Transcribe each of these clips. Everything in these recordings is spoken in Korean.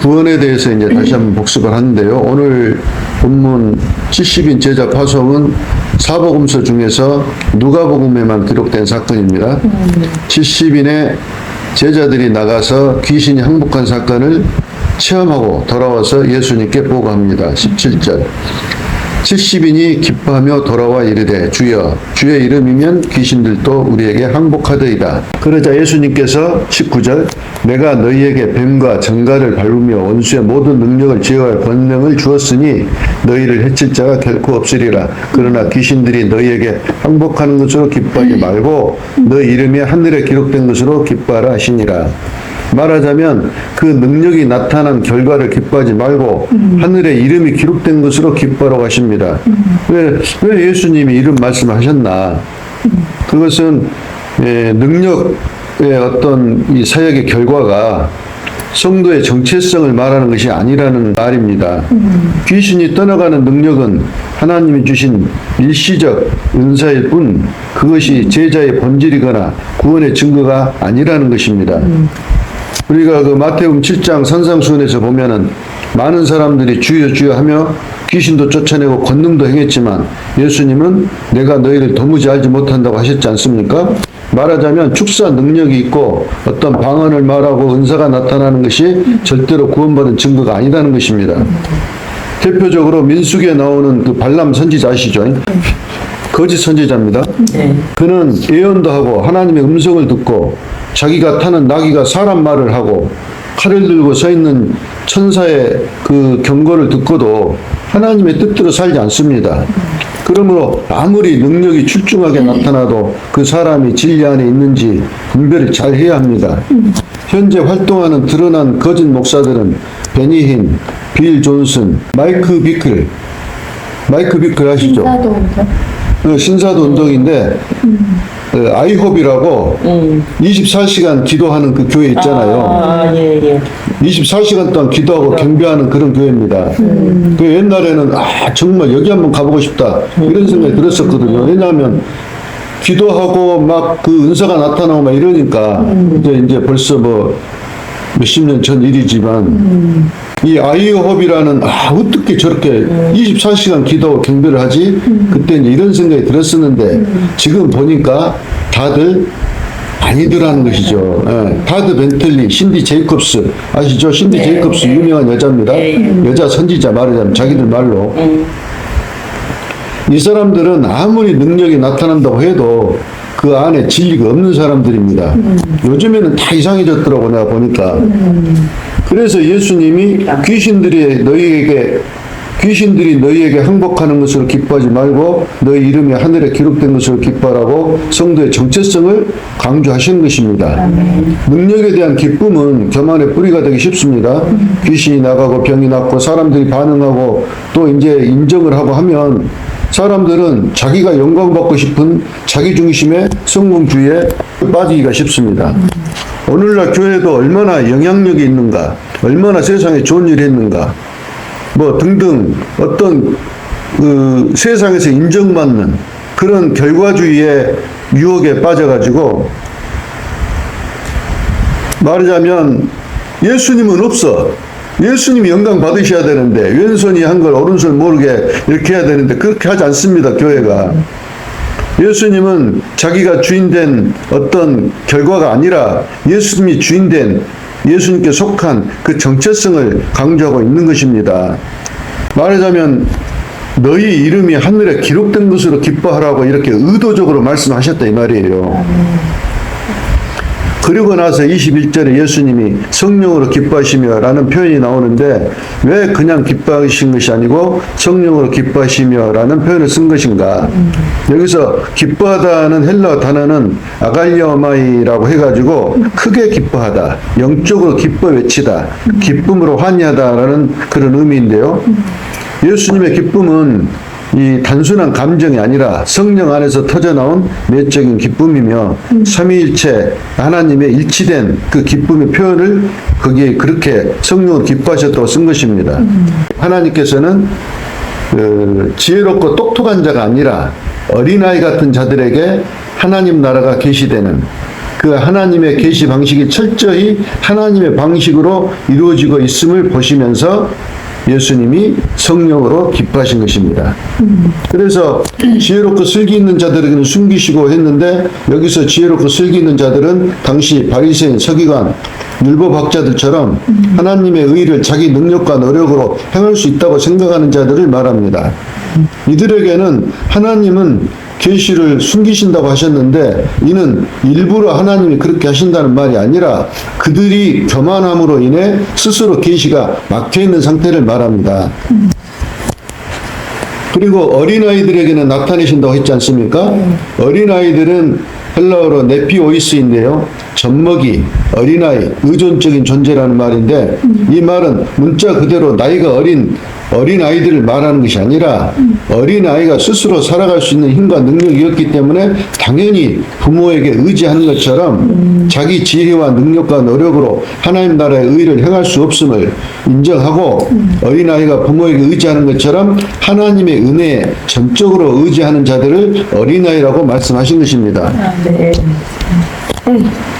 구원에 대해서 이제 다시 한번 복습을 하는데요. 오늘 본문 70인 제자 파송은 사복음서 중에서 누가복음에만 기록된 사건입니다. 70인의 제자들이 나가서 귀신이 항복한 사건을 체험하고 돌아와서 예수님께 보고합니다. 17절. 70인이 기뻐하며 돌아와 이르되 주여 주의 이름이면 귀신들도 우리에게 항복하더이다. 그러자 예수님께서 19절 내가 너희에게 뱀과 정갈을 밟으며 원수의 모든 능력을 제어할 권능을 주었으니 너희를 해칠 자가 결코 없으리라. 그러나 귀신들이 너희에게 항복하는 것으로 기뻐하지 말고 너희 이름이 하늘에 기록된 것으로 기뻐하라 하시니라. 말하자면 그 능력이 나타난 결과를 기뻐하지 말고 하늘에 이름이 기록된 것으로 기뻐하라고 하십니다. 왜 예수님이 이런 말씀하셨나? 그것은 능력의 어떤 이 사역의 결과가 성도의 정체성을 말하는 것이 아니라는 말입니다. 귀신이 떠나가는 능력은 하나님이 주신 일시적 은사일 뿐 그것이 제자의 본질이거나 구원의 증거가 아니라는 것입니다. 우리가 그 마태복음 7장 산상수훈에서 보면은 많은 사람들이 주여 주여 하며 귀신도 쫓아내고 권능도 행했지만 예수님은 내가 너희를 도무지 알지 못한다고 하셨지 않습니까? 말하자면 축사 능력이 있고 어떤 방언을 말하고 은사가 나타나는 것이 절대로 구원받은 증거가 아니라는 것입니다. 대표적으로 민수기에 나오는 그 발람 선지자 아시죠? 거짓 선지자입니다. 그는 예언도 하고 하나님의 음성을 듣고 자기가 타는 나귀가 사람 말을 하고 칼을 들고 서 있는 천사의 그 경고를 듣고도 하나님의 뜻대로 살지 않습니다. 그러므로 아무리 능력이 출중하게 나타나도 그 사람이 진리 안에 있는지 분별을 잘 해야 합니다. 현재 활동하는 드러난 거짓 목사들은 베니힌, 빌 존슨, 마이크 비클 아시죠? 신사도 운동인데 아이홉이라고 24시간 기도하는 그 교회 있잖아요. 예. 24시간 동안 기도하고 경배하는 그런 교회입니다. 그 옛날에는 정말 여기 한번 가보고 싶다 이런 생각이 들었었거든요. 왜냐하면 기도하고 막 그 은사가 나타나고 막 이러니까 이제 벌써 뭐 몇십 년 전 일이지만 이 아이홉이라는 어떻게 저렇게 24시간 기도하고 경배를 하지? 그때 이제 이런 생각이 들었었는데 지금 보니까 다들 아니더라는 것이죠. 다드 벤틀리, 신디 제이콥스 아시죠? 신디 제이콥스 유명한 여자입니다. 여자 선지자 말하자면 자기들 말로 이 사람들은 아무리 능력이 나타난다고 해도 그 안에 진리가 없는 사람들입니다. 요즘에는 다 이상해졌더라고 내가 보니까. 그래서 예수님이 귀신들이 너희에게 항복하는 것으로 기뻐하지 말고 너희 이름이 하늘에 기록된 것으로 기뻐하라고 성도의 정체성을 강조하시는 것입니다. 능력에 대한 기쁨은 교만의 뿌리가 되기 쉽습니다. 귀신이 나가고 병이 낫고 사람들이 반응하고 또 이제 인정을 하고 하면 사람들은 자기가 영광받고 싶은 자기중심의 성공주의에 빠지기가 쉽습니다. 오늘날 교회도 얼마나 영향력이 있는가, 얼마나 세상에 좋은 일을 했는가, 뭐 등등 어떤 그 세상에서 인정받는 그런 결과주의의 유혹에 빠져가지고 말하자면 예수님은 없어. 예수님이 영광 받으셔야 되는데 왼손이 한 걸 오른손 모르게 이렇게 해야 되는데 그렇게 하지 않습니다. 교회가. 예수님은 자기가 주인된 어떤 결과가 아니라 예수님이 주인된 예수님께 속한 그 정체성을 강조하고 있는 것입니다. 말하자면 너희 이름이 하늘에 기록된 것으로 기뻐하라고 이렇게 의도적으로 말씀하셨다 이 말이에요. 그리고 나서 21절에 예수님이 성령으로 기뻐하시며 라는 표현이 나오는데 왜 그냥 기뻐하신 것이 아니고 성령으로 기뻐하시며 라는 표현을 쓴 것인가? 여기서 기뻐하다는 헬라 단어는 아갈리오마이라고 해가지고 크게 기뻐하다, 영적으로 기뻐 외치다, 기쁨으로 환희하다라는 그런 의미인데요. 예수님의 기쁨은 이 단순한 감정이 아니라 성령 안에서 터져나온 내적인 기쁨이며 삼위일체 하나님의 일치된 그 기쁨의 표현을 거기에 그렇게 성령을 기뻐하셨다고 쓴 것입니다. 하나님께서는 지혜롭고 똑똑한 자가 아니라 어린아이 같은 자들에게 하나님 나라가 계시되는 그 하나님의 계시 방식이 철저히 하나님의 방식으로 이루어지고 있음을 보시면서 예수님이 성령으로 기뻐하신 것입니다. 그래서 지혜롭고 슬기 있는 자들에게는 숨기시고 했는데, 여기서 지혜롭고 슬기 있는 자들은 당시 바리새인, 서기관, 율법학자들처럼 하나님의 의를 자기 능력과 노력으로 행할 수 있다고 생각하는 자들을 말합니다. 이들에게는 하나님은 계시를 숨기신다고 하셨는데, 이는 일부러 하나님이 그렇게 하신다는 말이 아니라 그들이 교만함으로 인해 스스로 계시가 막혀있는 상태를 말합니다. 그리고 어린아이들에게는 나타내신다고 했지 않습니까? 어린아이들은 헬라어로 네피오이스인데요, 젖먹이, 어린아이, 의존적인 존재라는 말인데, 이 말은 문자 그대로 나이가 어린 아이들을 말하는 것이 아니라 어린아이가 스스로 살아갈 수 있는 힘과 능력이었기 때문에 당연히 부모에게 의지하는 것처럼 자기 지혜와 능력과 노력으로 하나님 나라의 의를 행할 수 없음을 인정하고, 어린아이가 부모에게 의지하는 것처럼 하나님의 은혜에 전적으로 의지하는 자들을 어린아이라고 말씀하신 것입니다. 네.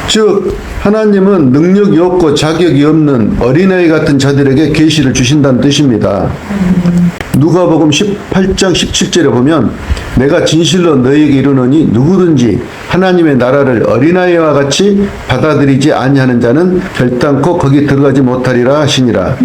즉 하나님은 능력이 없고 자격이 없는 어린아이 같은 자들에게 계시를 주신다는 뜻입니다. 누가복음 18장 17절에 보면, 내가 진실로 너희에게 이르노니 누구든지 하나님의 나라를 어린아이와 같이 받아들이지 아니하는 자는 결단코 거기 들어가지 못하리라 하시니라.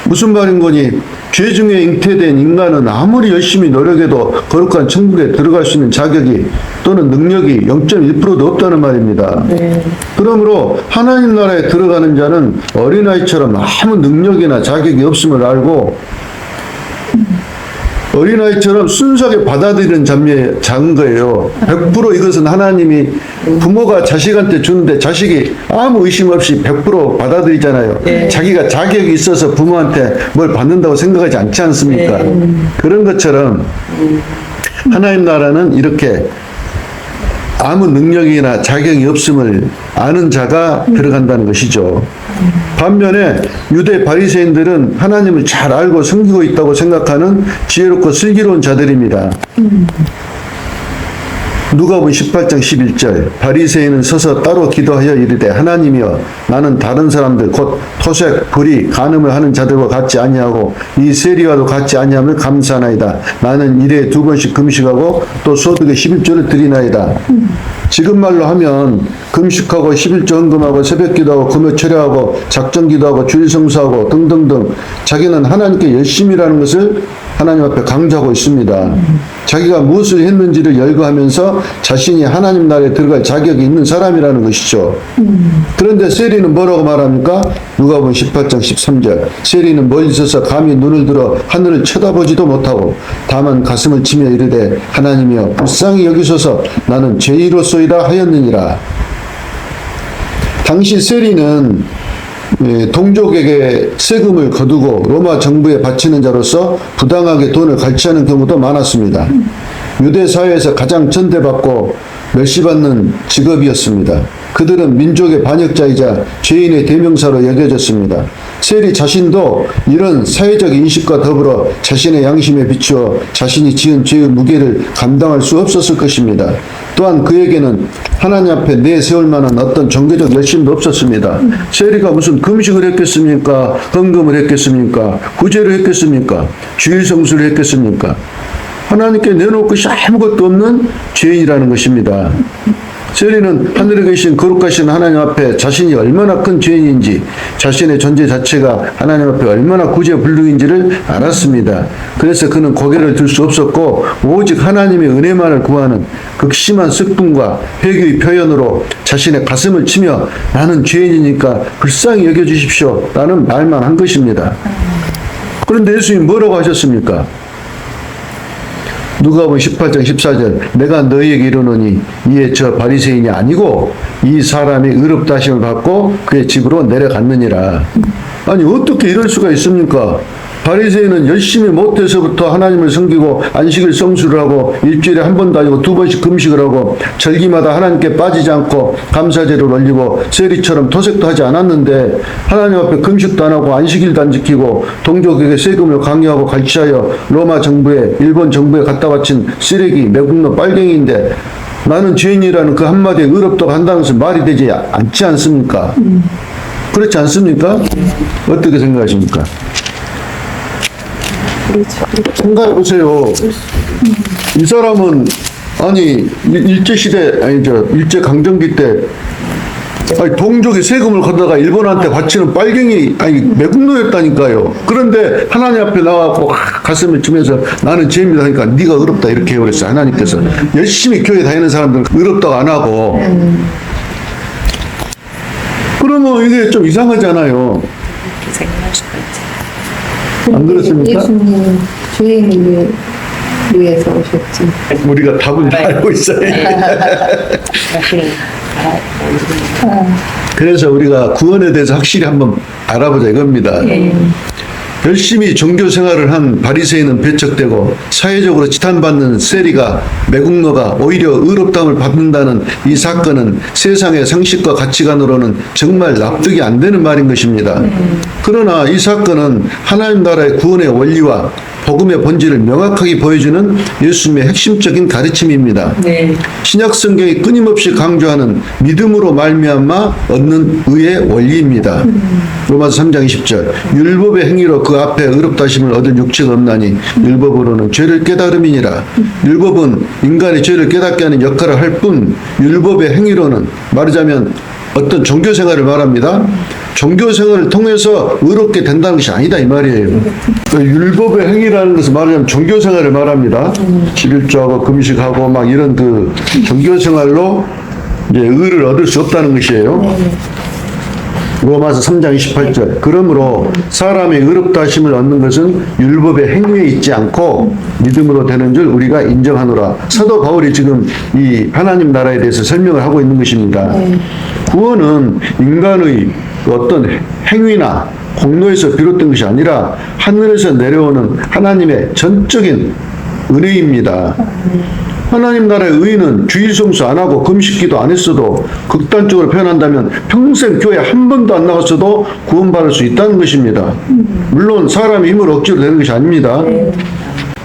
무슨 말인 거니? 죄 중에 잉태된 인간은 아무리 열심히 노력해도 거룩한 천국에 들어갈 수 있는 자격이 또는 능력이 0.1%도 없다는 말입니다. 네. 그러므로 하나님 나라에 들어가는 자는 어린아이처럼 아무 능력이나 자격이 없음을 알고 어린아이처럼 순수하게 받아들이는 자인 거예요. 100% 이것은 하나님이 부모가 자식한테 주는데 자식이 아무 의심 없이 100% 받아들이잖아요. 네. 자기가 자격이 있어서 부모한테 뭘 받는다고 생각하지 않지 않습니까? 네. 그런 것처럼 하나님 나라는 이렇게 아무 능력이나 자격이 없음을 아는 자가 들어간다는 것이죠. 반면에 유대 바리새인들은 하나님을 잘 알고 섬기고 있다고 생각하는 지혜롭고 슬기로운 자들입니다. 누가복음 18장 11절, 바리새인은 서서 따로 기도하여 이르되, 하나님이여, 나는 다른 사람들 곧 토색, 불의, 간음을 하는 자들과 같지 아니하고 이 세리와도 같지 아니함을 감사하나이다. 나는 일에 2번씩 금식하고 또 소득의 11조를 드리나이다. 지금 말로 하면 금식하고 11조 헌금하고 새벽기도하고 금요 철야하고 작정기도하고 주일 성수하고 등등등 자기는 하나님께 열심이라는 것을 하나님 앞에 강조하고 있습니다. 자기가 무엇을 했는지를 열거하면서 자신이 하나님 나라에 들어갈 자격이 있는 사람이라는 것이죠. 그런데 세리는 뭐라고 말합니까? 누가복음 18장 13절, 세리는 멀리 서서 감히 눈을 들어 하늘을 쳐다보지도 못하고 다만 가슴을 치며 이르되, 하나님이여 불쌍히 여기소서, 나는 죄인으로소이다 하였느니라. 당시 세리는 동족에게 세금을 거두고 로마 정부에 바치는 자로서 부당하게 돈을 갈취하는 경우도 많았습니다. 유대 사회에서 가장 천대받고 멸시받는 직업이었습니다. 그들은 민족의 반역자이자 죄인의 대명사로 여겨졌습니다. 세리 자신도 이런 사회적 인식과 더불어 자신의 양심에 비추어 자신이 지은 죄의 무게를 감당할 수 없었을 것입니다. 또한 그에게는 하나님 앞에 내세울 만한 어떤 종교적 열심도 없었습니다. 세리가 무슨 금식을 했겠습니까? 헌금을 했겠습니까? 구제를 했겠습니까? 주일 성수를 했겠습니까? 하나님께 내놓을 것이 아무것도 없는 죄인이라는 것입니다. 세리는 하늘에 계신 거룩하신 하나님 앞에 자신이 얼마나 큰 죄인인지, 자신의 존재 자체가 하나님 앞에 얼마나 구제불능인지를 알았습니다. 그래서 그는 고개를 들 수 없었고 오직 하나님의 은혜만을 구하는 극심한 슬픔과 회개의 표현으로 자신의 가슴을 치며 나는 죄인이니까 불쌍히 여겨주십시오 라는 말만 한 것입니다. 그런데 예수님이 뭐라고 하셨습니까? 누가복음 18장 14절, 내가 너희에게 이르노니 이에 저 바리새인이 아니고 이 사람이 의롭다 하심을 받고 그의 집으로 내려갔느니라. 아니 어떻게 이럴 수가 있습니까? 바리새인은 열심히 못해서부터 하나님을 섬기고 안식일 성수를 하고 일주일에 한 번도 아니고 2번씩 금식을 하고 절기마다 하나님께 빠지지 않고 감사제를 올리고 세리처럼 토색도 하지 않았는데, 하나님 앞에 금식도 안 하고 안식일도 안 지키고 동족에게 세금을 강요하고 갈취하여 로마 정부에, 일본 정부에 갖다 바친 쓰레기, 매국노, 빨갱이인데 나는 죄인이라는 그 한마디에 의롭다고 한다는 것은 말이 되지 않지 않습니까? 그렇지 않습니까? 어떻게 생각하십니까? 생각해 보세요. 이 사람은 아니 일제시대 아니 일제 강점기 때 아니 동족이 세금을 걷다가 일본한테 바치는 빨갱이 아니 매국노였다니까요. 그런데 하나님 앞에 나와서 가슴을 치면서 나는 죄입니다 하니까 네가 의롭다 이렇게 해버렸어요. 하나님께서 열심히 교회 다니는 사람들은 의롭다고 안 하고 그러면 이게 좀 이상하잖아요. 안 그렇습니까? 예수님 죄인을 위해서 오셨지. 우리가 답을 알고 있어요. 그래서 우리가 구원에 대해서 확실히 한번 알아보자 이겁니다. 열심히 종교 생활을 한 바리새인은 배척되고 사회적으로 지탄받는 세리가 매국노가 오히려 의롭다함을 받는다는 이 사건은 세상의 상식과 가치관으로는 정말 납득이 안 되는 말인 것입니다. 그러나 이 사건은 하나님 나라의 구원의 원리와 복음의 본질을 명확하게 보여주는 예수님의 핵심적인 가르침입니다. 신약 성경이 끊임없이 강조하는 믿음으로 말미암아 얻는 의의 원리입니다. 로마서 3장 20절 율법의 행위로 그 앞에 의롭다 하심을 얻을 육체가 없나니 율법으로는 죄를 깨달음이니라. 율법은 인간의 죄를 깨닫게 하는 역할을 할 뿐 율법의 행위로는 말하자면 어떤 종교 생활을 말합니다. 종교 생활을 통해서 의롭게 된다는 것이 아니다 이 말이에요. 율법의 행위라는 것은 말하자면 종교 생활을 말합니다. 11조하고 금식하고 막 이런 그 종교 생활로 이제 의를 얻을 수 없다는 것이에요. 로마서 3장 28절 그러므로 사람의 의롭다 하심을 얻는 것은 율법의 행위에 있지 않고 믿음으로 되는 줄 우리가 인정하노라. 사도 바울이 지금 이 하나님 나라에 대해서 설명을 하고 있는 것입니다. 구원은 인간의 어떤 행위나 공로에서 비롯된 것이 아니라 하늘에서 내려오는 하나님의 전적인 은혜입니다. 하나님 나라의 의인은 주일 성수 안 하고 금식기도 안 했어도 극단적으로 표현한다면 평생 교회 한 번도 안 나갔어도 구원받을 수 있다는 것입니다. 물론 사람의 힘으로 억지로 되는 것이 아닙니다.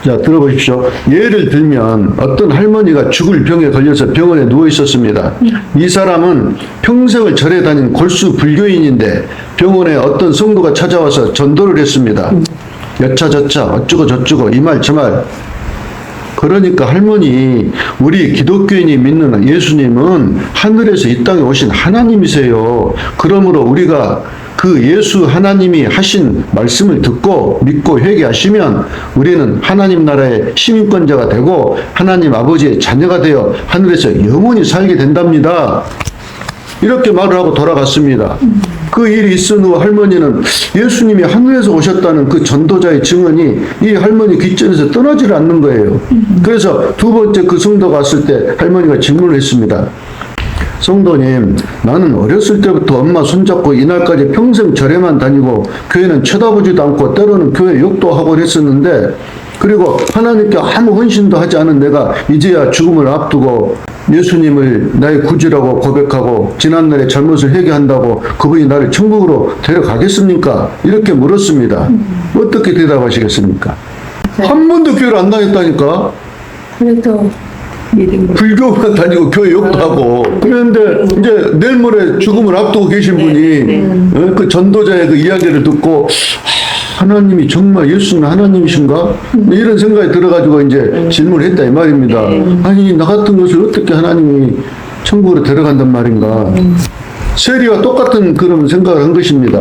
자, 들어보십시오. 예를 들면 어떤 할머니가 죽을 병에 걸려서 병원에 누워 있었습니다. 이 사람은 평생을 절에 다닌 골수 불교인인데 병원에 어떤 성도가 찾아와서 전도를 했습니다. 여차저차 어쩌고 저쩌고 이 말 저 말. 그러니까 할머니, 우리 기독교인이 믿는 예수님은 하늘에서 이 땅에 오신 하나님이세요. 그러므로 우리가 그 예수 하나님이 하신 말씀을 듣고 믿고 회개하시면 우리는 하나님 나라의 시민권자가 되고 하나님 아버지의 자녀가 되어 하늘에서 영원히 살게 된답니다. 이렇게 말을 하고 돌아갔습니다. 그 일이 있은 후 할머니는 예수님이 하늘에서 오셨다는 그 전도자의 증언이 이 할머니 귓전에서 떠나질 않는 거예요. 그래서 두 번째 그 성도가 왔을 때 할머니가 질문을 했습니다. 성도님, 나는 어렸을 때부터 엄마 손잡고 이날까지 평생 절에만 다니고 교회는 쳐다보지도 않고 때로는 교회 욕도 하고 그랬었는데 그리고 하나님께 아무 헌신도 하지 않은 내가 이제야 죽음을 앞두고 예수님을 나의 구주라고 고백하고 지난날의 잘못을 회개한다고 그분이 나를 천국으로 데려가겠습니까? 이렇게 물었습니다. 어떻게 대답하시겠습니까? 한 번도 교회를 안 다녔다니까? 그래도 불교만 다니고 교회 욕도 하고 그런데 이제 내일 모레 죽음을 앞두고 계신 분이 그 전도자의 그 이야기를 듣고 하나님이 정말 예수는 하나님이신가? 이런 생각이 들어가지고 이제 질문을 했다 이 말입니다. 아니 나 같은 것을 어떻게 하나님이 천국으로 데려간단 말인가? 세리와 똑같은 그런 생각을 한 것입니다.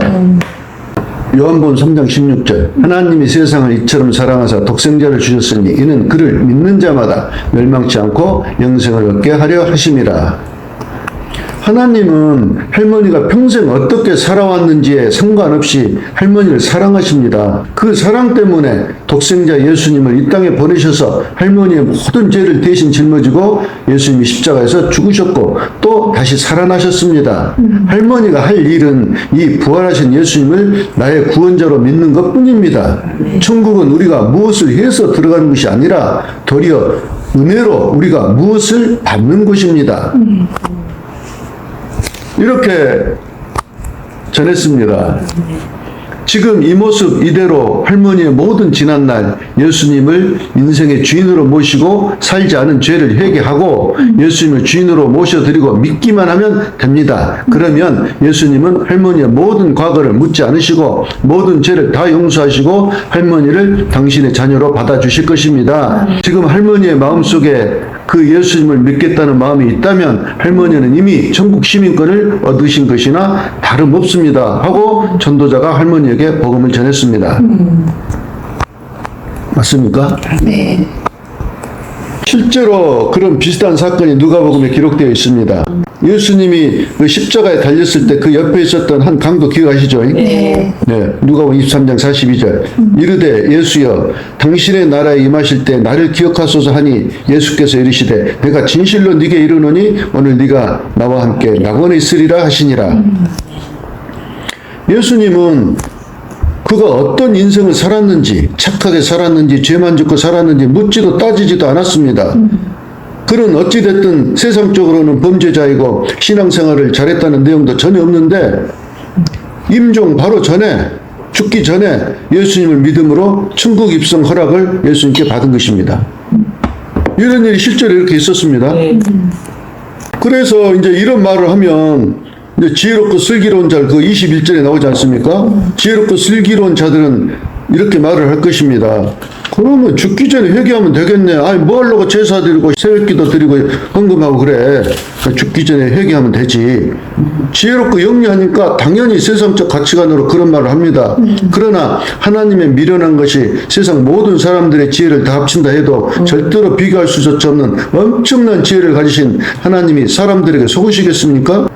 요한복음 3장 16절 하나님이 세상을 이처럼 사랑하사 독생자를 주셨으니 이는 그를 믿는 자마다 멸망치 않고 영생을 얻게 하려 하심이라. 하나님은 할머니가 평생 어떻게 살아왔는지에 상관없이 할머니를 사랑하십니다. 그 사랑 때문에 독생자 예수님을 이 땅에 보내셔서 할머니의 모든 죄를 대신 짊어지고 예수님이 십자가에서 죽으셨고 또 다시 살아나셨습니다. 할머니가 할 일은 이 부활하신 예수님을 나의 구원자로 믿는 것뿐입니다. 천국은 우리가 무엇을 해서 들어가는 것이 아니라 도리어 은혜로 우리가 무엇을 받는 곳입니다. 이렇게 전했습니다. 지금 이 모습 이대로 할머니의 모든 지난날 예수님을 인생의 주인으로 모시고 살지 않은 죄를 회개하고 예수님을 주인으로 모셔드리고 믿기만 하면 됩니다. 그러면 예수님은 할머니의 모든 과거를 묻지 않으시고 모든 죄를 다 용서하시고 할머니를 당신의 자녀로 받아주실 것입니다. 지금 할머니의 마음속에 그 예수님을 믿겠다는 마음이 있다면 할머니는 이미 천국 시민권을 얻으신 것이나 다름없습니다 하고 전도자가 할머니에게 복음을 전했습니다. 맞습니까? 네. 실제로 그런 비슷한 사건이 누가복음에 기록되어 있습니다. 예수님이 그 십자가에 달렸을 때 그 옆에 있었던 한 강도 기억하시죠? 네. 네, 누가복음 23장 42절 이르되 예수여 당신의 나라에 임하실 때 나를 기억하소서 하니 예수께서 이르시되 내가 진실로 네게 이르노니 오늘 네가 나와 함께 낙원에 있으리라 하시니라. 예수님은 그가 어떤 인생을 살았는지 착하게 살았는지 죄만 짓고 살았는지 묻지도 따지지도 않았습니다. 그는 어찌됐든 세상적으로는 범죄자이고 신앙생활을 잘했다는 내용도 전혀 없는데 임종 바로 전에 죽기 전에 예수님을 믿음으로 천국 입성 허락을 예수님께 받은 것입니다. 이런 일이 실제로 이렇게 있었습니다. 그래서 이제 이런 말을 하면 이제 지혜롭고 슬기로운 자, 그 21절에 나오지 않습니까? 지혜롭고 슬기로운 자들은 이렇게 말을 할 것입니다. 그러면 죽기 전에 회개하면 되겠네. 아니 뭐 하려고 제사 드리고 새벽기도 드리고 헌금하고 그래. 죽기 전에 회개하면 되지. 지혜롭고 영리하니까 당연히 세상적 가치관으로 그런 말을 합니다. 그러나 하나님의 미련한 것이 세상 모든 사람들의 지혜를 다 합친다 해도 절대로 비교할 수조차 없는 엄청난 지혜를 가지신 하나님이 사람들에게 속으시겠습니까?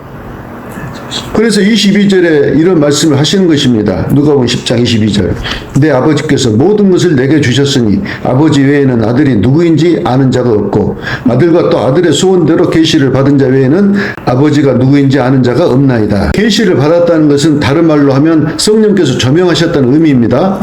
그래서 22절에 이런 말씀을 하시는 것입니다. 누가복음 10장 22절. 내 아버지께서 모든 것을 내게 주셨으니 아버지 외에는 아들이 누구인지 아는 자가 없고 아들과 또 아들의 소원대로 계시를 받은 자 외에는 아버지가 누구인지 아는 자가 없나이다. 계시를 받았다는 것은 다른 말로 하면 성령께서 조명하셨다는 의미입니다.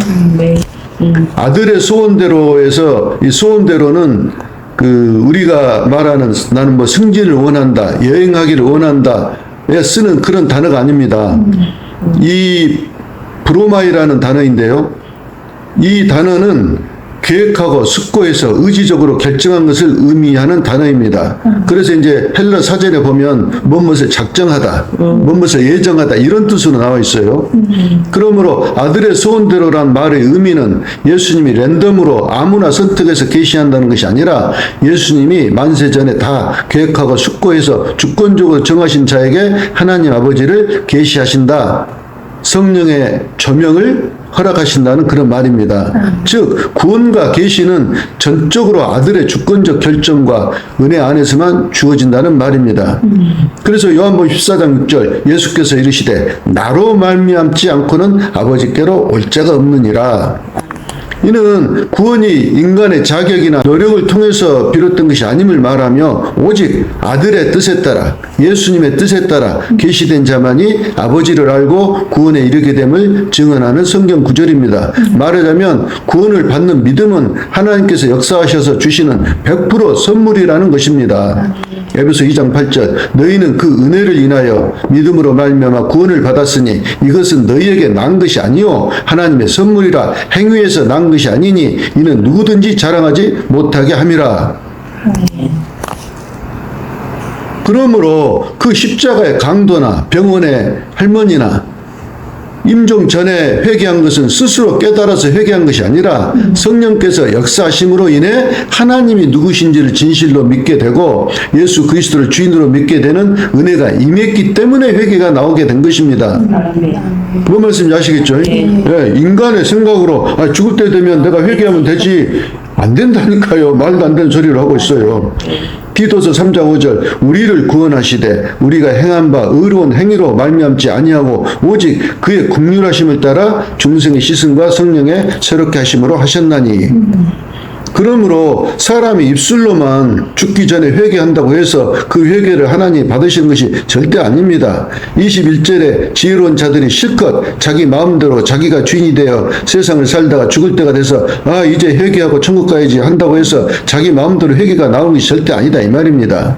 아들의 소원대로에서 이 소원대로는 그 우리가 말하는 나는 뭐 승진을 원한다, 여행하기를 원한다 쓰는 그런 단어가 아닙니다. 이 브로마이라는 단어인데요. 이 단어는 계획하고 숙고해서 의지적으로 결정한 것을 의미하는 단어입니다. 그래서 이제 헬라 사전에 보면 무엇을 작정하다, 무엇을 예정하다 이런 뜻으로 나와 있어요. 그러므로 아들의 소원대로란 말의 의미는 예수님이 랜덤으로 아무나 선택해서 계시한다는 것이 아니라 예수님이 만세 전에 다 계획하고 숙고해서 주권적으로 정하신 자에게 하나님 아버지를 계시하신다. 성령의 조명을 허락하신다는 그런 말입니다. 즉 구원과 계시는 전적으로 아들의 주권적 결정과 은혜 안에서만 주어진다는 말입니다. 그래서 요한복음 14장 6절 예수께서 이르시되 나로 말미암지 않고는 아버지께로 올 자가 없느니라. 이는 구원이 인간의 자격이나 노력을 통해서 비롯된 것이 아님을 말하며 오직 아들의 뜻에 따라 예수님의 뜻에 따라 계시된 자만이 아버지를 알고 구원에 이르게 됨을 증언하는 성경 구절입니다. 말하자면 구원을 받는 믿음은 하나님께서 역사하셔서 주시는 100% 선물이라는 것입니다. 에베소 2장 8절 너희는 그 은혜를 인하여 믿음으로 말미암아 구원을 받았으니 이것은 너희에게 난 것이 아니요 하나님의 선물이라 행위에서 난 것이 아니니 이는 누구든지 자랑하지 못하게 함이라. 그러므로 그 십자가의 강도나 병원의 할머니나 임종 전에 회개한 것은 스스로 깨달아서 회개한 것이 아니라 성령께서 역사하심으로 인해 하나님이 누구신지를 진실로 믿게 되고 예수 그리스도를 주인으로 믿게 되는 은혜가 임했기 때문에 회개가 나오게 된 것입니다. 그 말씀인지 아시겠죠? 네, 인간의 생각으로 죽을 때 되면 내가 회개하면 되지 안 된다니까요. 말도 안 되는 소리를 하고 있어요. 디도서 3장 5절 우리를 구원하시되 우리가 행한 바 의로운 행위로 말미암지 아니하고 오직 그의 긍휼하심을 따라 중생의 시승과 성령의 새롭게 하심으로 하셨나니. 그러므로 사람이 입술로만 죽기 전에 회개한다고 해서 그 회개를 하나님이 받으시는 것이 절대 아닙니다. 21절에 지혜로운 자들이 실컷 자기 마음대로 자기가 주인이 되어 세상을 살다가 죽을 때가 돼서 이제 회개하고 천국 가야지 한다고 해서 자기 마음대로 회개가 나오는 것이 절대 아니다 이 말입니다.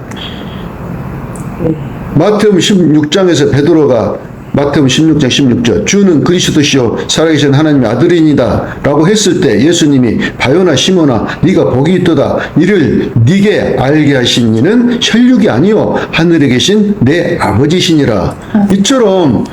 마태복음 16장에서 베드로가 마태복음 16장 16절 주는 그리스도시요 살아계신 하나님의 아들이니다 라고 했을 때 예수님이 바요나 시몬아 네가 복이 있도다 이를 네게 알게 하신 이는 혈육이 아니요 하늘에 계신 내 아버지시니라. 이처럼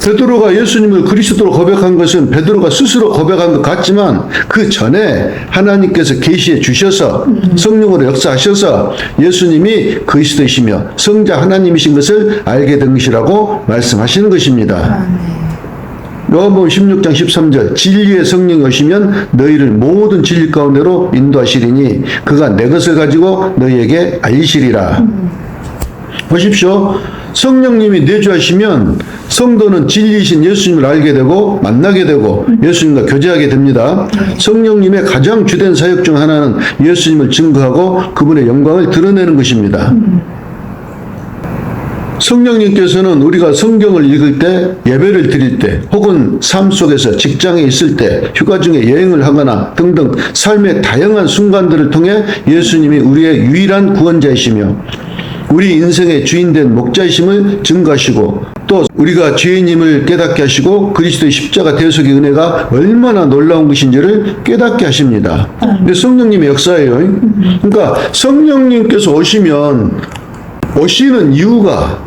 베드로가 예수님을 그리스도로 고백한 것은 베드로가 스스로 고백한 것 같지만 그 전에 하나님께서 계시해 주셔서 성령으로 역사하셔서 예수님이 그리스도이시며 성자 하나님이신 것을 알게 된 것이라고 말씀하시는 것입니다. 요한복음 16장 13절 진리의 성령이 오시면 너희를 모든 진리 가운데로 인도하시리니 그가 내 것을 가지고 너희에게 알리시리라. 보십시오. 성령님이 내주하시면 성도는 진리이신 예수님을 알게 되고 만나게 되고 예수님과 교제하게 됩니다. 성령님의 가장 주된 사역 중 하나는 예수님을 증거하고 그분의 영광을 드러내는 것입니다. 성령님께서는 우리가 성경을 읽을 때, 예배를 드릴 때, 혹은 삶 속에서 직장에 있을 때, 휴가 중에 여행을 하거나 등등 삶의 다양한 순간들을 통해 예수님이 우리의 유일한 구원자이시며 우리 인생의 주인된 목자이심을 증거하시고 또 우리가 죄인임을 깨닫게 하시고 그리스도의 십자가 대속의 은혜가 얼마나 놀라운 것인지를 깨닫게 하십니다. 근데 성령님의 역사예요. 그러니까 성령님께서 오시는 이유가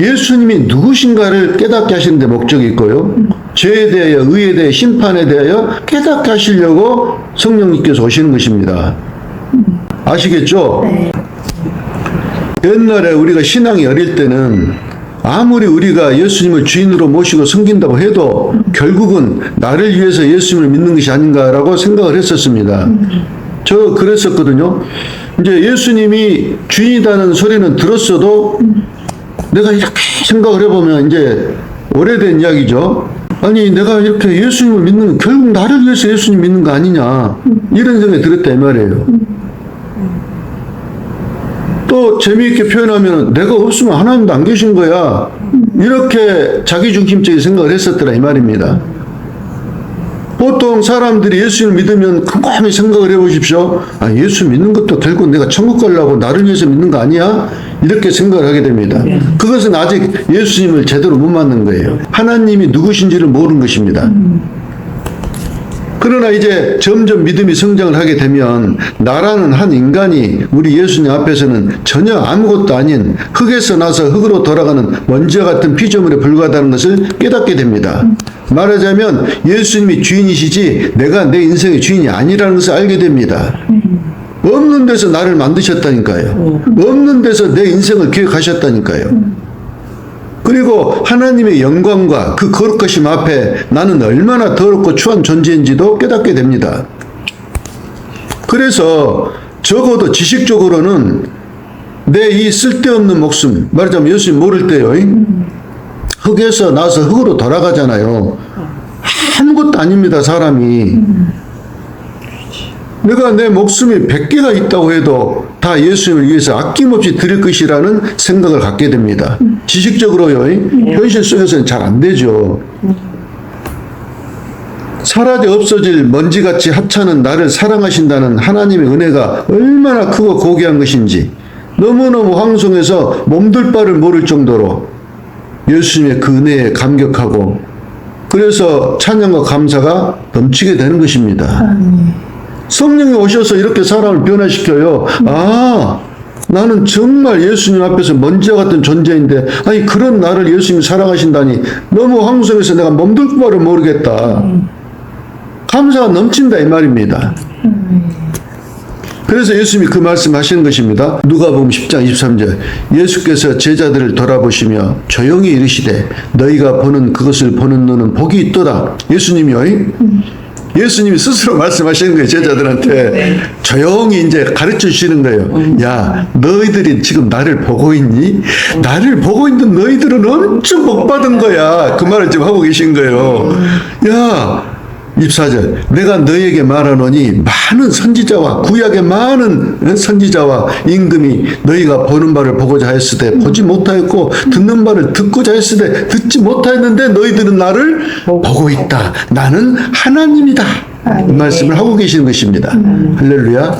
예수님이 누구신가를 깨닫게 하시는 데 목적이 있고요. 죄에 대하여 의에 대해 심판에 대하여 깨닫게 하시려고 성령님께서 오시는 것입니다. 아시겠죠? 네. 옛날에 우리가 신앙이 어릴 때는 아무리 우리가 예수님을 주인으로 모시고 섬긴다고 해도 결국은 나를 위해서 예수님을 믿는 것이 아닌가라고 생각을 했었습니다. 저 그랬었거든요. 이제 예수님이 주인이라는 소리는 들었어도 내가 이렇게 생각을 해보면 이제 오래된 이야기죠. 아니 내가 이렇게 예수님을 믿는 건 결국 나를 위해서 예수님 믿는 거 아니냐 이런 생각이 들었다 이 말이에요. 또 재미있게 표현하면 내가 없으면 하나님도 안 계신 거야 이렇게 자기중심적인 생각을 했었더라 이 말입니다. 보통 사람들이 예수를 믿으면 곰곰이 생각을 해보십시오. 아, 예수 믿는 것도 결국 내가 천국 가려고 나를 위해서 믿는 거 아니야? 이렇게 생각을 하게 됩니다. 그것은 아직 예수님을 제대로 못 만난 거예요. 하나님이 누구신지를 모르는 것입니다. 그러나 이제 점점 믿음이 성장을 하게 되면 나라는 한 인간이 우리 예수님 앞에서는 전혀 아무것도 아닌 흙에서 나서 흙으로 돌아가는 먼지와 같은 피조물에 불과하다는 것을 깨닫게 됩니다. 말하자면 예수님이 주인이시지 내가 내 인생의 주인이 아니라는 것을 알게 됩니다. 없는 데서 나를 만드셨다니까요. 없는 데서 내 인생을 계획하셨다니까요. 그리고 하나님의 영광과 그 거룩하심 앞에 나는 얼마나 더럽고 추한 존재인지도 깨닫게 됩니다. 그래서 적어도 지식적으로는 내 이 쓸데없는 목숨, 말하자면 예수님 모를 때요. 흙에서 나서 흙으로 돌아가잖아요. 아무것도 아닙니다, 사람이. 내가 내 목숨이 100개가 있다고 해도 다 예수님을 위해서 아낌없이 드릴 것이라는 생각을 갖게 됩니다. 지식적으로요, 현실 속에서는 잘 안 되죠. 사라져 없어질 먼지같이 하찮은 나를 사랑하신다는 하나님의 은혜가 얼마나 크고 고귀한 것인지 너무너무 황송해서 몸둘 바를 모를 정도로 예수님의 그 은혜에 감격하고 그래서 찬양과 감사가 넘치게 되는 것입니다. 성령이 오셔서 이렇게 사람을 변화시켜요. 아, 나는 정말 예수님 앞에서 먼지와 같은 존재인데 아니 그런 나를 예수님이 사랑하신다니 너무 황송해서 내가 몸둘 바를 모르겠다. 감사가 넘친다 이 말입니다. 그래서 예수님이 그 말씀하시는 것입니다. 누가복음 10장 23절 예수께서 제자들을 돌아보시며 조용히 이르시되 너희가 보는 그것을 보는 너는 복이 있도다. 예수님이 스스로 말씀하시는 거예요. 제자들한테 조용히 이제 가르쳐 주시는 거예요. 야, 너희들이 지금 나를 보고 있니? 나를 보고 있는 너희들은 엄청 복 받은 거야. 그 말을 지금 하고 계신 거예요. 야, 24절 내가 너희에게 말하노니 많은 선지자와 구약의 많은 선지자와 임금이 너희가 보는 바를 보고자 했으되 보지 못하였고 듣는 바를 듣고자 했으되 듣지 못하였는데 너희들은 나를 보고 있다. 나는 하나님이다. 이 말씀을 하고 계시는 것입니다. 할렐루야.